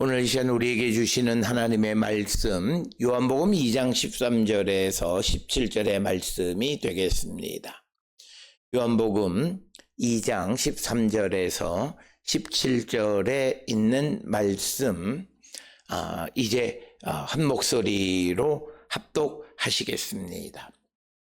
오늘 이 시간 우리에게 주시는 하나님의 말씀 요한복음 2장 13절에서 17절의 말씀이 되겠습니다. 요한복음 2장 13절에서 17절에 있는 말씀 이제 한 목소리로 합독하시겠습니다.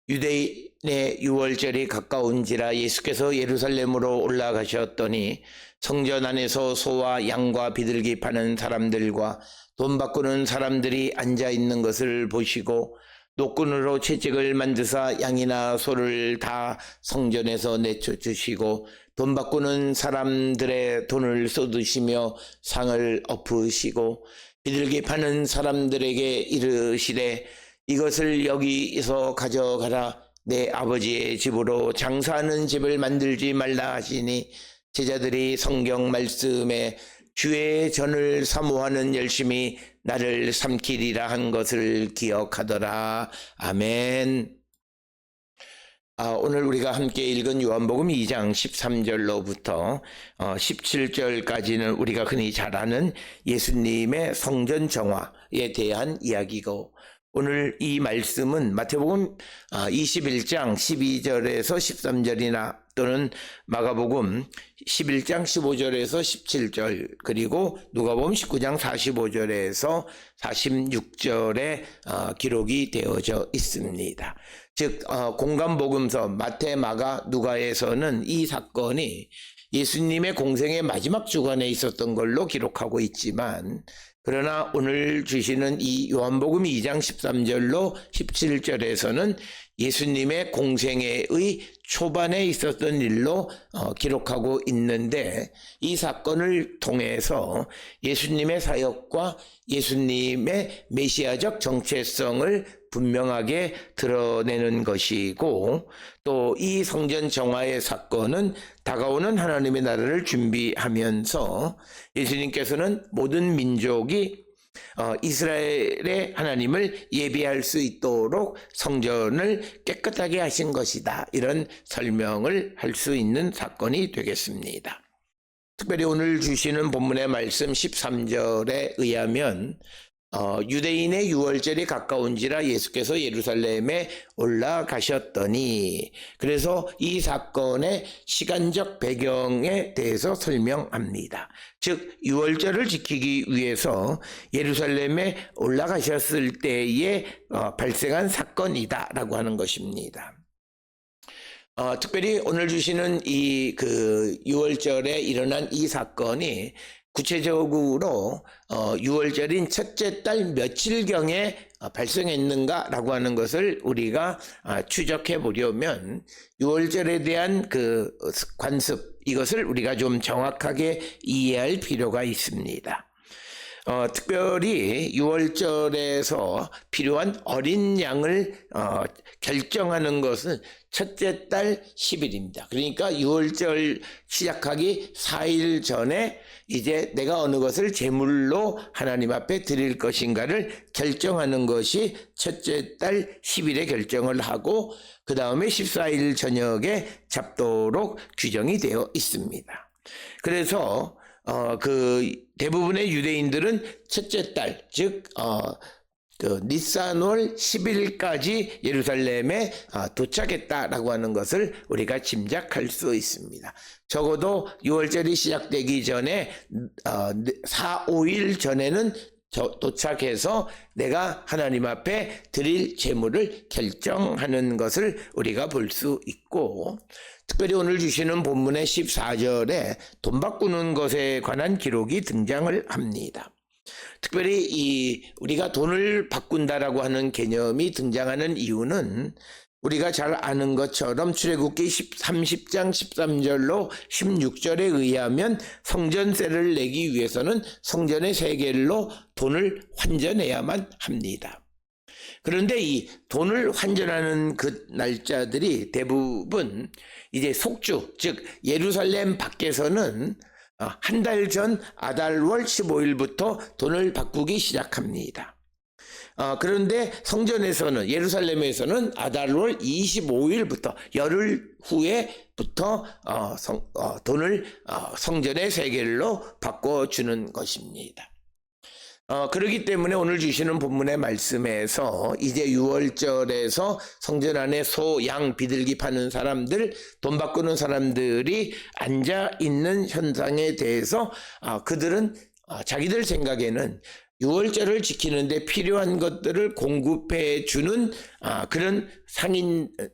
유대인의 유월절이 가까운지라 예수께서 예루살렘으로 올라가셨더니 성전 안에서 소와 양과 비둘기 파는 사람들과 돈 바꾸는 사람들이 앉아 있는 것을 보시고 노끈으로 채찍을 만드사 양이나 소를 다 성전에서 내쫓으시고 돈 바꾸는 사람들의 돈을 쏟으시며 상을 엎으시고 비둘기 파는 사람들에게 이르시되 이것을 여기서 가져가라. 내 아버지의 집으로 장사하는 집을 만들지 말라 하시니 제자들이 성경 말씀에 주의 전을 사모하는 열심히 나를 삼키리라 한 것을 기억하더라. 아멘. 오늘 우리가 함께 읽은 요한복음 2장 13절로부터 17절까지는 우리가 흔히 잘 아는 예수님의 성전 정화에 대한 이야기고, 오늘 이 말씀은 마태복음 21장 12절에서 13절이나 또는 마가복음 11장 15절에서 17절 그리고 누가복음 19장 45절에서 46절에 기록이 되어져 있습니다. 즉 공간복음서 마태, 마가, 누가에서는 이 사건이 예수님의 공생의 마지막 주간에 있었던 걸로 기록하고 있지만, 그러나 오늘 주시는 이 요한복음 2장 13절로 17절에서는 예수님의 공생애의 초반에 있었던 일로 기록하고 있는데, 이 사건을 통해서 예수님의 사역과 예수님의 메시아적 정체성을 분명하게 드러내는 것이고, 또 이 성전 정화의 사건은 다가오는 하나님의 나라를 준비하면서 예수님께서는 모든 민족이 이스라엘의 하나님을 예비할 수 있도록 성전을 깨끗하게 하신 것이다, 이런 설명을 할 수 있는 사건이 되겠습니다. 특별히 오늘 주시는 본문의 말씀 13절에 의하면 유대인의 유월절이 가까운지라 예수께서 예루살렘에 올라가셨더니, 그래서 이 사건의 시간적 배경에 대해서 설명합니다. 즉 유월절을 지키기 위해서 예루살렘에 올라가셨을 때에 발생한 사건이다 라고 하는 것입니다. 특별히 오늘 주시는 이 유월절에 일어난 이 사건이 구체적으로 6월절인 첫째 달 며칠경에 발생했는가라고 하는 것을 우리가 추적해 보려면 6월절에 대한 그 관습, 이것을 우리가 좀 정확하게 이해할 필요가 있습니다. 특별히 6월절에서 필요한 어린 양을 결정하는 것은 첫째 달 10일입니다. 그러니까 6월절 시작하기 4일 전에 이제 내가 어느 것을 제물로 하나님 앞에 드릴 것인가를 결정하는 것이 첫째 달 10일에 결정을 하고, 그 다음에 14일 저녁에 잡도록 규정이 되어 있습니다. 그래서 대부분의 유대인들은 첫째 달, 즉 니산월 10일까지 예루살렘에 도착했다라고 하는 것을 우리가 짐작할 수 있습니다. 적어도 6월절이 시작되기 전에 4, 5일 전에는 도착해서 내가 하나님 앞에 드릴 제물을 결정하는 것을 우리가 볼 수 있고, 특별히 오늘 주시는 본문의 14절에 돈 바꾸는 것에 관한 기록이 등장을 합니다. 특별히 우리가 돈을 바꾼다라고 하는 개념이 등장하는 이유는 우리가 잘 아는 것처럼 출애굽기 30장 13절로 16절에 의하면 성전세를 내기 위해서는 성전의 세겔로 돈을 환전해야만 합니다. 그런데 이 돈을 환전하는 그 날짜들이 대부분 이제 속주, 즉 예루살렘 밖에서는 한 달 전 아달월 15일부터 돈을 바꾸기 시작합니다. 그런데 성전에서는, 예루살렘에서는 아달월 25일부터 열흘 후에부터 돈을 성전의 세겔로 바꿔주는 것입니다. 그렇기 때문에 오늘 주시는 본문의 말씀에서 이제 6월절에서 성전 안에 소, 양, 비둘기 파는 사람들, 돈 바꾸는 사람들이 앉아 있는 현상에 대해서 그들은 자기들 생각에는 6월절을 지키는데 필요한 것들을 공급해 주는 그런 상인들이었다.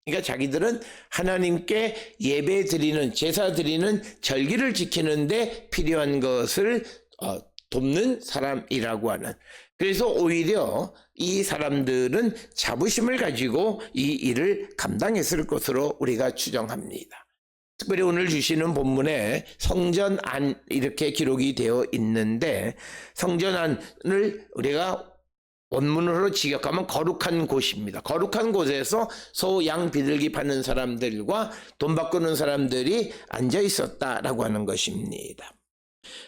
그러니까 자기들은 하나님께 예배 드리는, 제사 드리는 절기를 지키는데 필요한 것을 돕는 사람이라고 하는. 그래서 오히려 이 사람들은 자부심을 가지고 이 일을 감당했을 것으로 우리가 추정합니다. 특별히 오늘 주시는 본문에 성전 안 이렇게 기록이 되어 있는데, 성전 안을 우리가 원문으로 직역하면 거룩한 곳입니다. 거룩한 곳에서 소, 양, 비둘기 파는 사람들과 돈 바꾸는 사람들이 앉아 있었다라고 하는 것입니다.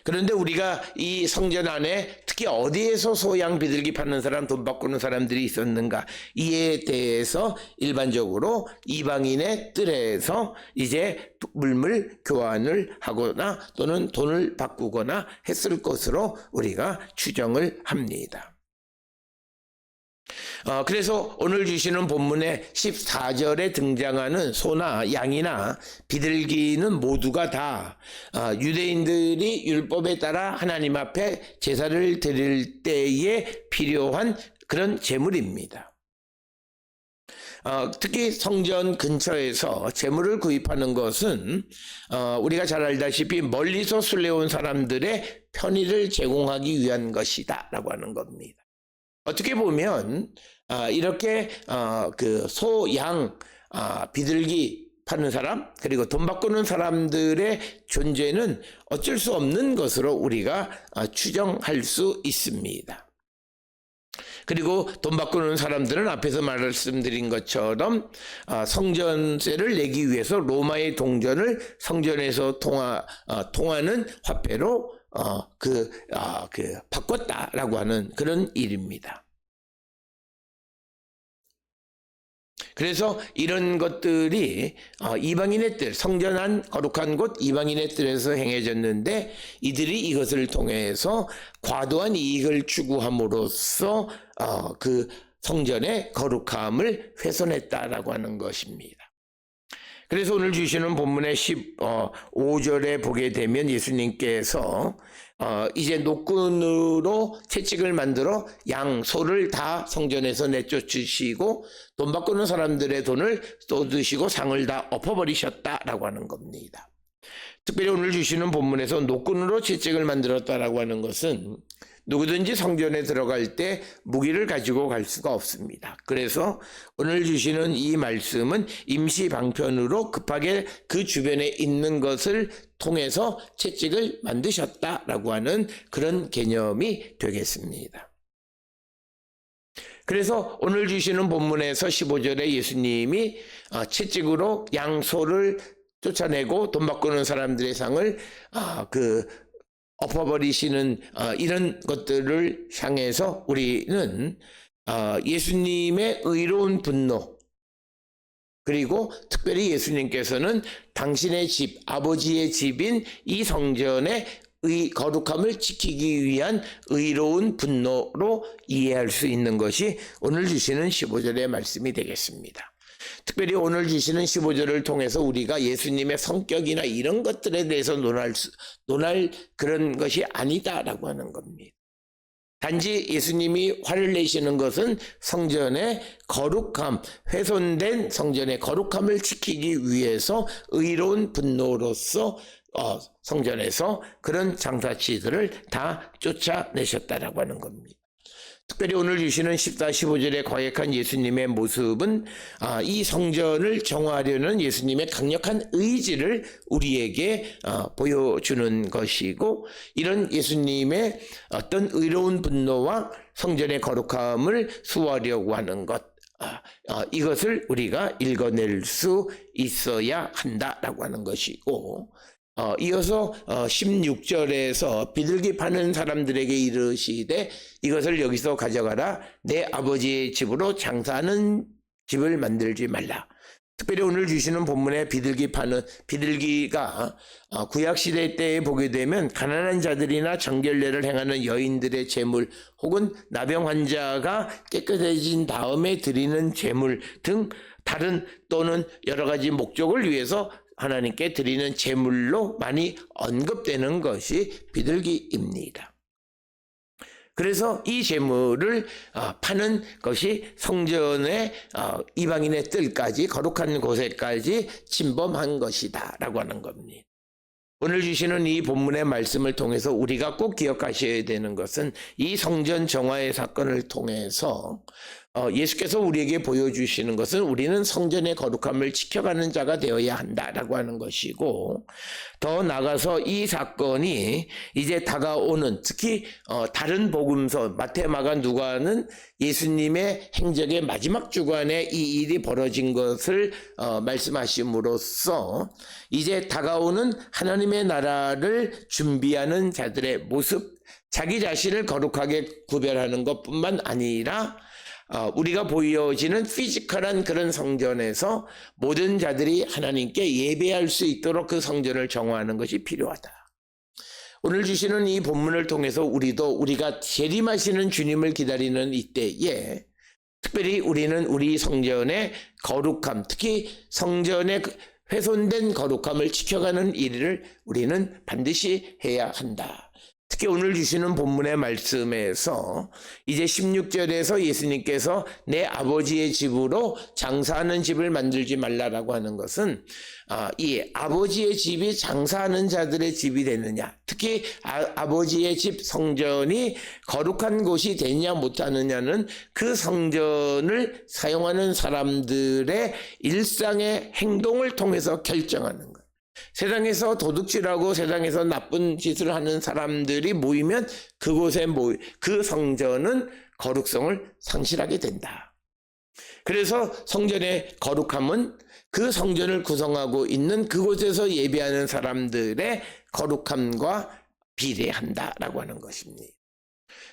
그런데 우리가 이 성전 안에 특히 어디에서 소, 양, 비둘기 파는 사람, 돈 바꾸는 사람들이 있었는가, 이에 대해서 일반적으로 이방인의 뜰에서 이제 물물 교환을 하거나 또는 돈을 바꾸거나 했을 것으로 우리가 추정을 합니다. 그래서 오늘 주시는 본문의 14절에 등장하는 소나 양이나 비둘기는 모두가 다 유대인들이 율법에 따라 하나님 앞에 제사를 드릴 때에 필요한 그런 제물입니다. 특히 성전 근처에서 제물을 구입하는 것은 우리가 잘 알다시피 멀리서 순례온 사람들의 편의를 제공하기 위한 것이다 라고 하는 겁니다. 어떻게 보면 이렇게 그 소, 양, 비둘기 파는 사람, 그리고 돈 바꾸는 사람들의 존재는 어쩔 수 없는 것으로 우리가 추정할 수 있습니다. 그리고 돈 바꾸는 사람들은 앞에서 말씀드린 것처럼 성전세를 내기 위해서 로마의 동전을 성전에서 통하는 화폐로 바꿨다라고 하는 그런 일입니다. 그래서 이런 것들이 이방인의 뜰, 성전 안 거룩한 곳 이방인의 뜰에서 행해졌는데, 이들이 이것을 통해서 과도한 이익을 추구함으로써 그 성전의 거룩함을 훼손했다라고 하는 것입니다. 그래서 오늘 주시는 본문의 15절에 보게 되면 예수님께서 이제 노끈으로 채찍을 만들어 양, 소를 다 성전에서 내쫓으시고 돈 바꾸는 사람들의 돈을 쏟으시고 상을 다 엎어버리셨다라고 하는 겁니다. 특별히 오늘 주시는 본문에서 노끈으로 채찍을 만들었다라고 하는 것은 누구든지 성전에 들어갈 때 무기를 가지고 갈 수가 없습니다. 그래서 오늘 주시는 이 말씀은 임시 방편으로 급하게 그 주변에 있는 것을 통해서 채찍을 만드셨다라고 하는 그런 개념이 되겠습니다. 그래서 오늘 주시는 본문에서 15절에 예수님이 채찍으로 양소를 쫓아내고 돈 바꾸는 사람들의 상을 엎어버리시는 이런 것들을 향해서 우리는 예수님의 의로운 분노, 그리고 특별히 예수님께서는 당신의 집, 아버지의 집인 이 성전의 거룩함을 지키기 위한 의로운 분노로 이해할 수 있는 것이 오늘 주시는 15절의 말씀이 되겠습니다. 특별히 오늘 주시는 15절을 통해서 우리가 예수님의 성격이나 이런 것들에 대해서 논할 그런 것이 아니다라고 하는 겁니다. 단지 예수님이 화를 내시는 것은 성전의 거룩함, 훼손된 성전의 거룩함을 지키기 위해서 의로운 분노로서 성전에서 그런 장사치들을 다 쫓아내셨다라고 하는 겁니다. 특별히 오늘 주시는 14, 15절의 과격한 예수님의 모습은 이 성전을 정화하려는 예수님의 강력한 의지를 우리에게 보여주는 것이고, 이런 예수님의 어떤 의로운 분노와 성전의 거룩함을 수호하려고 하는 것, 이것을 우리가 읽어낼 수 있어야 한다라고 하는 것이고, 이어서 16절에서 비둘기 파는 사람들에게 이르시되 이것을 여기서 가져가라, 내 아버지의 집으로 장사하는 집을 만들지 말라. 특별히 오늘 주시는 본문에 비둘기가 구약시대 때에 보게 되면 가난한 자들이나 정결례를 행하는 여인들의 제물 혹은 나병 환자가 깨끗해진 다음에 드리는 제물 등 다른 또는 여러 가지 목적을 위해서 하나님께 드리는 제물로 많이 언급되는 것이 비둘기입니다. 그래서 이 제물을 파는 것이 성전의 이방인의 뜰까지 거룩한 곳에까지 침범한 것이다 라고 하는 겁니다. 오늘 주시는 이 본문의 말씀을 통해서 우리가 꼭 기억하셔야 되는 것은 이 성전 정화의 사건을 통해서 예수께서 우리에게 보여주시는 것은 우리는 성전의 거룩함을 지켜가는 자가 되어야 한다라고 하는 것이고, 더 나아가서 이 사건이 이제 다가오는, 특히 다른 복음서 마태, 마가, 누가는 예수님의 행적의 마지막 주간에 이 일이 벌어진 것을 말씀하심으로써 이제 다가오는 하나님의 나라를 준비하는 자들의 모습, 자기 자신을 거룩하게 구별하는 것뿐만 아니라 우리가 보여지는 피지컬한 그런 성전에서 모든 자들이 하나님께 예배할 수 있도록 그 성전을 정화하는 것이 필요하다. 오늘 주시는 이 본문을 통해서 우리가 재림하시는 주님을 기다리는 이때에 특별히 우리는 우리 성전의 거룩함, 특히 성전의 훼손된 거룩함을 지켜가는 일을 우리는 반드시 해야 한다. 특히 오늘 주시는 본문의 말씀에서 이제 16절에서 예수님께서 내 아버지의 집으로 장사하는 집을 만들지 말라라고 하는 것은 이 아버지의 집이 장사하는 자들의 집이 되느냐, 특히 아버지의 집 성전이 거룩한 곳이 되느냐 못하느냐는 그 성전을 사용하는 사람들의 일상의 행동을 통해서 결정하는 거예요. 세상에서 도둑질하고 세상에서 나쁜 짓을 하는 사람들이 모이면 그곳에 그 성전은 거룩성을 상실하게 된다. 그래서 성전의 거룩함은 그 성전을 구성하고 있는 그곳에서 예배하는 사람들의 거룩함과 비례한다라고 하는 것입니다.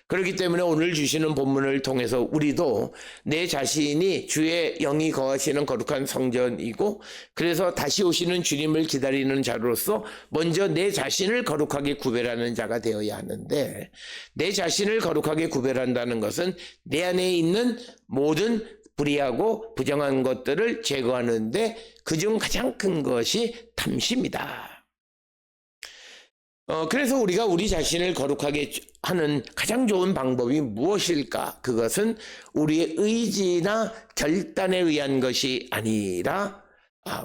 그렇기 때문에 오늘 주시는 본문을 통해서 우리도 내 자신이 주의 영이 거하시는 거룩한 성전이고, 그래서 다시 오시는 주님을 기다리는 자로서 먼저 내 자신을 거룩하게 구별하는 자가 되어야 하는데, 내 자신을 거룩하게 구별한다는 것은 내 안에 있는 모든 불의하고 부정한 것들을 제거하는데 그중 가장 큰 것이 탐심이다. 그래서 우리가 우리 자신을 거룩하게 하는 가장 좋은 방법이 무엇일까? 그것은 우리의 의지나 결단에 의한 것이 아니라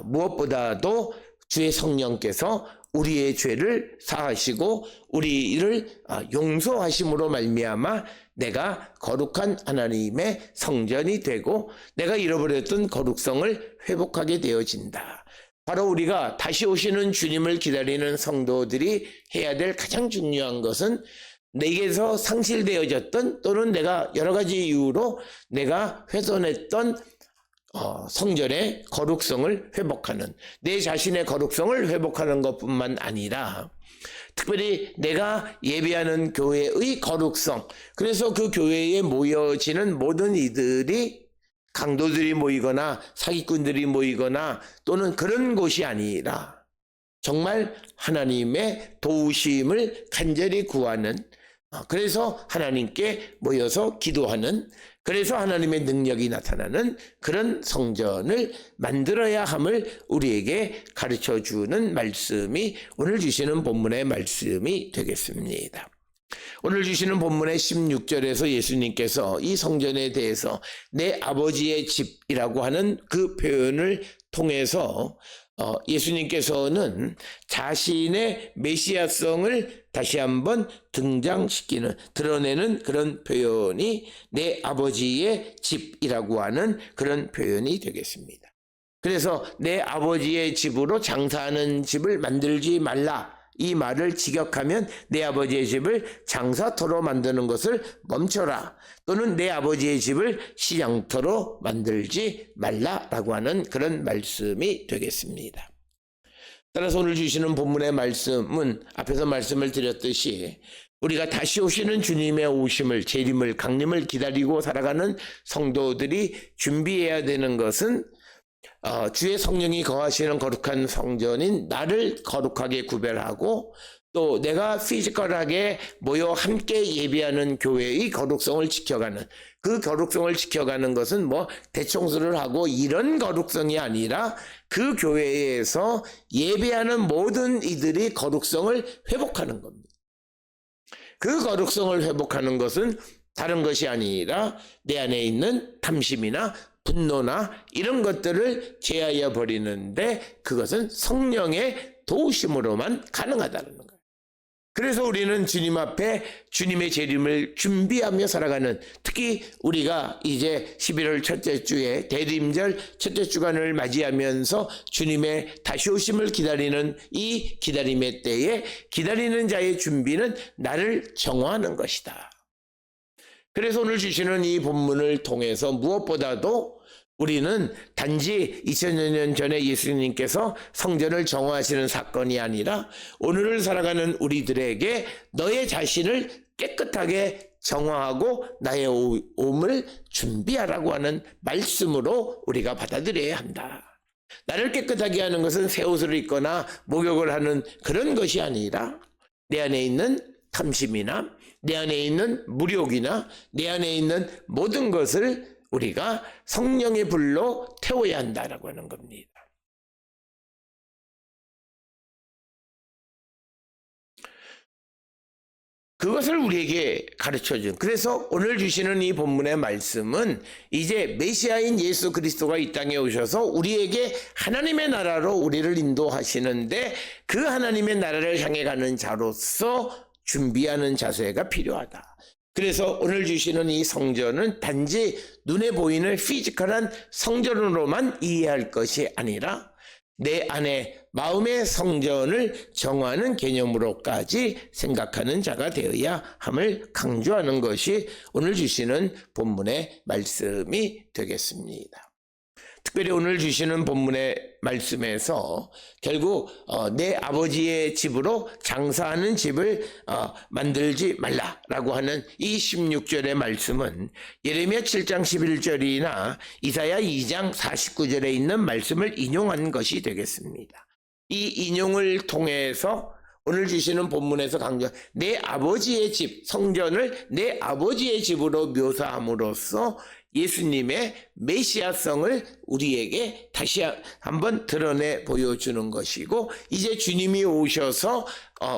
무엇보다도 주의 성령께서 우리의 죄를 사하시고 우리를 용서하심으로 말미암아 내가 거룩한 하나님의 성전이 되고 내가 잃어버렸던 거룩성을 회복하게 되어진다. 바로 우리가 다시 오시는 주님을 기다리는 성도들이 해야 될 가장 중요한 것은 내게서 상실되어졌던 또는 내가 여러 가지 이유로 내가 훼손했던 성전의 거룩성을 회복하는, 내 자신의 거룩성을 회복하는 것뿐만 아니라 특별히 내가 예배하는 교회의 거룩성, 그래서 그 교회에 모여지는 모든 이들이 강도들이 모이거나 사기꾼들이 모이거나 또는 그런 곳이 아니라 정말 하나님의 도우심을 간절히 구하는, 그래서 하나님께 모여서 기도하는, 그래서 하나님의 능력이 나타나는 그런 성전을 만들어야 함을 우리에게 가르쳐주는 말씀이 오늘 주시는 본문의 말씀이 되겠습니다. 오늘 주시는 본문의 16절에서 예수님께서 이 성전에 대해서 내 아버지의 집이라고 하는 그 표현을 통해서 예수님께서는 자신의 메시아성을 다시 한번 드러내는 그런 표현이 내 아버지의 집이라고 하는 그런 표현이 되겠습니다. 그래서 내 아버지의 집으로 장사하는 집을 만들지 말라. 이 말을 직역하면 내 아버지의 집을 장사터로 만드는 것을 멈춰라, 또는 내 아버지의 집을 시장터로 만들지 말라라고 하는 그런 말씀이 되겠습니다. 따라서 오늘 주시는 본문의 말씀은 앞에서 말씀을 드렸듯이 우리가 다시 오시는 주님의 오심을, 재림을, 강림을 기다리고 살아가는 성도들이 준비해야 되는 것은 주의 성령이 거하시는 거룩한 성전인 나를 거룩하게 구별하고 또 내가 피지컬하게 모여 함께 예배하는 교회의 거룩성을 지켜가는 그 거룩성을 지켜가는 것은 뭐 대청소를 하고 이런 거룩성이 아니라 그 교회에서 예배하는 모든 이들이 거룩성을 회복하는 겁니다. 그 거룩성을 회복하는 것은 다른 것이 아니라 내 안에 있는 탐심이나 분노나 이런 것들을 제하여 버리는데 그것은 성령의 도우심으로만 가능하다는 거예요. 그래서 우리는 주님 앞에 주님의 재림을 준비하며 살아가는, 특히 우리가 이제 11월 첫째 주에 대림절 첫째 주간을 맞이하면서 주님의 다시 오심을 기다리는 이 기다림의 때에 기다리는 자의 준비는 나를 정화하는 것이다. 그래서 오늘 주시는 이 본문을 통해서 무엇보다도 우리는 단지 2000년 전에 예수님께서 성전을 정화하시는 사건이 아니라 오늘을 살아가는 우리들에게 너의 자신을 깨끗하게 정화하고 나의 오음을 준비하라고 하는 말씀으로 우리가 받아들여야 한다. 나를 깨끗하게 하는 것은 새 옷을 입거나 목욕을 하는 그런 것이 아니라 내 안에 있는 탐심이나 내 안에 있는 무욕이나 내 안에 있는 모든 것을 우리가 성령의 불로 태워야 한다라고 하는 겁니다. 그것을 우리에게 가르쳐준, 그래서 오늘 주시는 이 본문의 말씀은 이제 메시아인 예수 그리스도가 이 땅에 오셔서 우리에게 하나님의 나라로 우리를 인도하시는데 그 하나님의 나라를 향해 가는 자로서 준비하는 자세가 필요하다. 그래서 오늘 주시는 이 성전은 단지 눈에 보이는 피지컬한 성전으로만 이해할 것이 아니라 내 안에 마음의 성전을 정하는 개념으로까지 생각하는 자가 되어야 함을 강조하는 것이 오늘 주시는 본문의 말씀이 되겠습니다. 특별히 오늘 주시는 본문의 말씀에서 결국 내 아버지의 집으로 장사하는 집을 만들지 말라라고 하는 이 16절의 말씀은 예레미야 7장 11절이나 이사야 2장 49절에 있는 말씀을 인용한 것이 되겠습니다. 이 인용을 통해서 오늘 주시는 본문에서 강조, 내 아버지의 집, 성전을 내 아버지의 집으로 묘사함으로써 예수님의 메시아성을 우리에게 다시 한번 드러내 보여주는 것이고, 이제 주님이 오셔서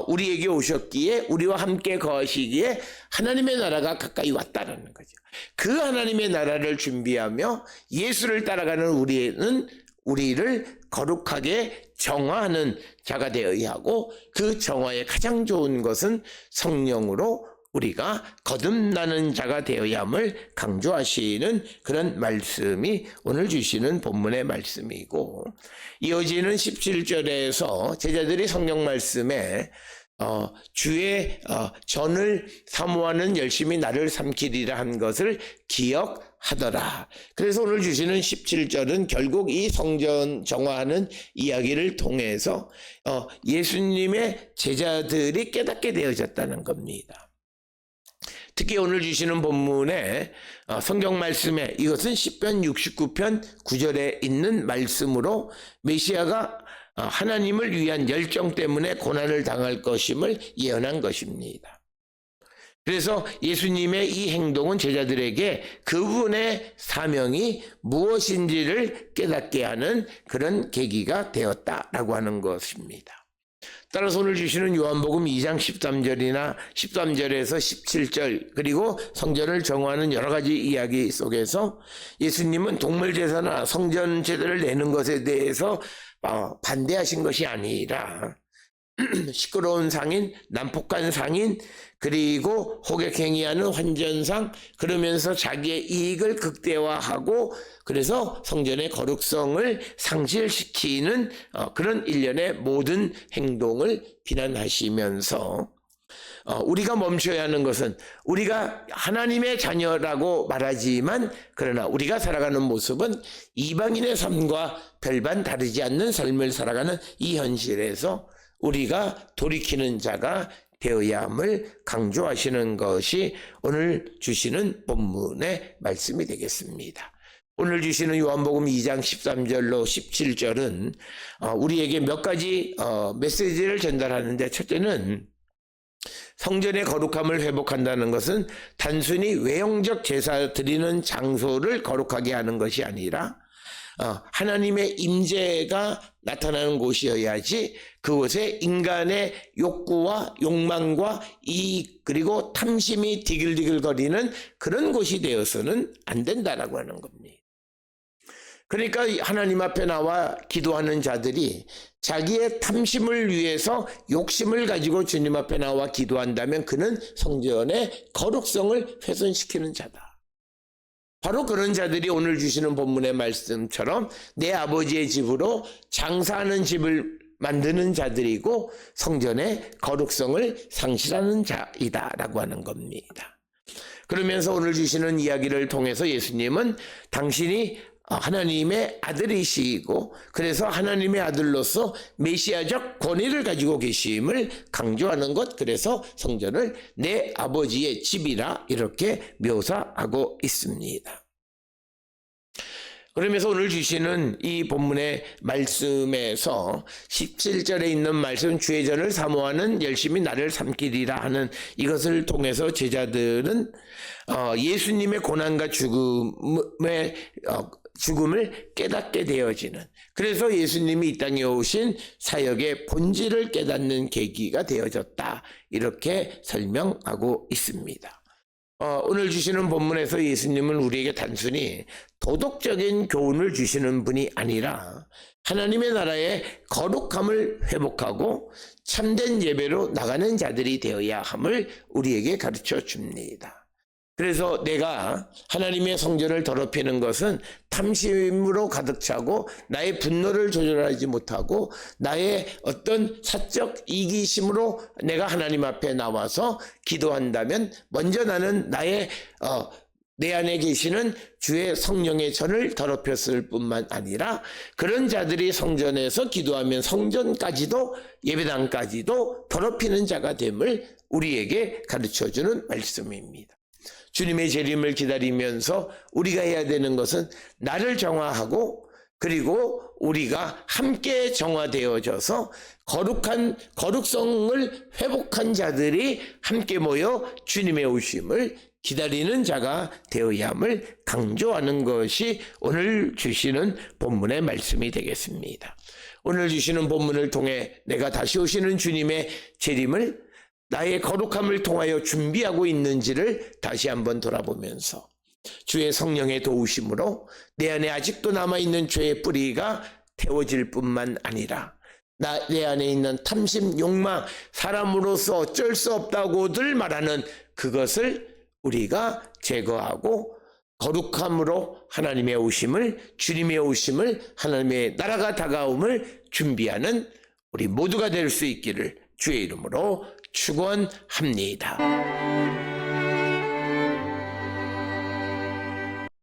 우리에게 오셨기에 우리와 함께 거하시기에 하나님의 나라가 가까이 왔다라는 거죠. 그 하나님의 나라를 준비하며 예수를 따라가는 우리를 거룩하게 정화하는 자가 되어야 하고, 그 정화의 가장 좋은 것은 성령으로 우리가 거듭나는 자가 되어야 함을 강조하시는 그런 말씀이 오늘 주시는 본문의 말씀이고, 이어지는 17절에서 제자들이 성령 말씀에 주의 전을 사모하는 열심히 나를 삼키리라 한 것을 기억하더라. 그래서 오늘 주시는 17절은 결국 이 성전 정화하는 이야기를 통해서 예수님의 제자들이 깨닫게 되어졌다는 겁니다. 특히 오늘 주시는 본문에 성경 말씀에 이것은 시편 69편 9절에 있는 말씀으로 메시아가 하나님을 위한 열정 때문에 고난을 당할 것임을 예언한 것입니다. 그래서 예수님의 이 행동은 제자들에게 그분의 사명이 무엇인지를 깨닫게 하는 그런 계기가 되었다라고 하는 것입니다. 따라서 오늘 주시는 요한복음 2장 13절이나 13절에서 17절 그리고 성전을 정화하는 여러 가지 이야기 속에서 예수님은 동물제사나 성전 제도를 내는 것에 대해서 반대하신 것이 아니라 시끄러운 상인, 난폭한 상인, 그리고 호객행위하는 환전상, 그러면서 자기의 이익을 극대화하고 그래서 성전의 거룩성을 상실시키는 그런 일련의 모든 행동을 비난하시면서 우리가 멈춰야 하는 것은 우리가 하나님의 자녀라고 말하지만 그러나 우리가 살아가는 모습은 이방인의 삶과 별반 다르지 않는 삶을 살아가는 이 현실에서 우리가 돌이키는 자가 되어야 함을 강조하시는 것이 오늘 주시는 본문의 말씀이 되겠습니다. 오늘 주시는 요한복음 2장 13절로 17절은 우리에게 몇 가지 메시지를 전달하는데, 첫째는 성전의 거룩함을 회복한다는 것은 단순히 외형적 제사 드리는 장소를 거룩하게 하는 것이 아니라 하나님의 임재가 나타나는 곳이어야지 그곳에 인간의 욕구와 욕망과 이익 그리고 탐심이 디글디글거리는 그런 곳이 되어서는 안 된다라고 하는 겁니다. 그러니까 하나님 앞에 나와 기도하는 자들이 자기의 탐심을 위해서 욕심을 가지고 주님 앞에 나와 기도한다면 그는 성전의 거룩성을 훼손시키는 자다. 바로 그런 자들이 오늘 주시는 본문의 말씀처럼 내 아버지의 집으로 장사하는 집을 만드는 자들이고 성전의 거룩성을 상실하는 자이다라고 하는 겁니다. 그러면서 오늘 주시는 이야기를 통해서 예수님은 당신이 하나님의 아들이시고 그래서 하나님의 아들로서 메시아적 권위를 가지고 계심을 강조하는 것, 그래서 성전을 내 아버지의 집이라 이렇게 묘사하고 있습니다. 그러면서 오늘 주시는 이 본문의 말씀에서 17절에 있는 말씀, 주의 전을 사모하는 열심히 나를 삼키리라 하는 이것을 통해서 제자들은 예수님의 고난과 죽음을 깨닫게 되어지는, 그래서 예수님이 이 땅에 오신 사역의 본질을 깨닫는 계기가 되어졌다, 이렇게 설명하고 있습니다. 오늘 주시는 본문에서 예수님은 우리에게 단순히 도덕적인 교훈을 주시는 분이 아니라 하나님의 나라의 거룩함을 회복하고 참된 예배로 나가는 자들이 되어야 함을 우리에게 가르쳐 줍니다. 그래서 내가 하나님의 성전을 더럽히는 것은 탐심으로 가득 차고 나의 분노를 조절하지 못하고 나의 어떤 사적 이기심으로 내가 하나님 앞에 나와서 기도한다면 먼저 나는 나의 내 안에 계시는 주의 성령의 전을 더럽혔을 뿐만 아니라 그런 자들이 성전에서 기도하면 성전까지도 예배당까지도 더럽히는 자가 됨을 우리에게 가르쳐주는 말씀입니다. 주님의 재림을 기다리면서 우리가 해야 되는 것은 나를 정화하고 그리고 우리가 함께 정화되어져서 거룩성을 회복한 자들이 함께 모여 주님의 오심을 기다리는 자가 되어야 함을 강조하는 것이 오늘 주시는 본문의 말씀이 되겠습니다. 오늘 주시는 본문을 통해 내가 다시 오시는 주님의 재림을 나의 거룩함을 통하여 준비하고 있는지를 다시 한번 돌아보면서 주의 성령의 도우심으로 내 안에 아직도 남아있는 죄의 뿌리가 태워질 뿐만 아니라 내 안에 있는 탐심, 욕망, 사람으로서 어쩔 수 없다고들 말하는 그것을 우리가 제거하고 거룩함으로 하나님의 오심을, 주님의 오심을, 하나님의 나라가 다가옴을 준비하는 우리 모두가 될 수 있기를 주의 이름으로 축원합니다.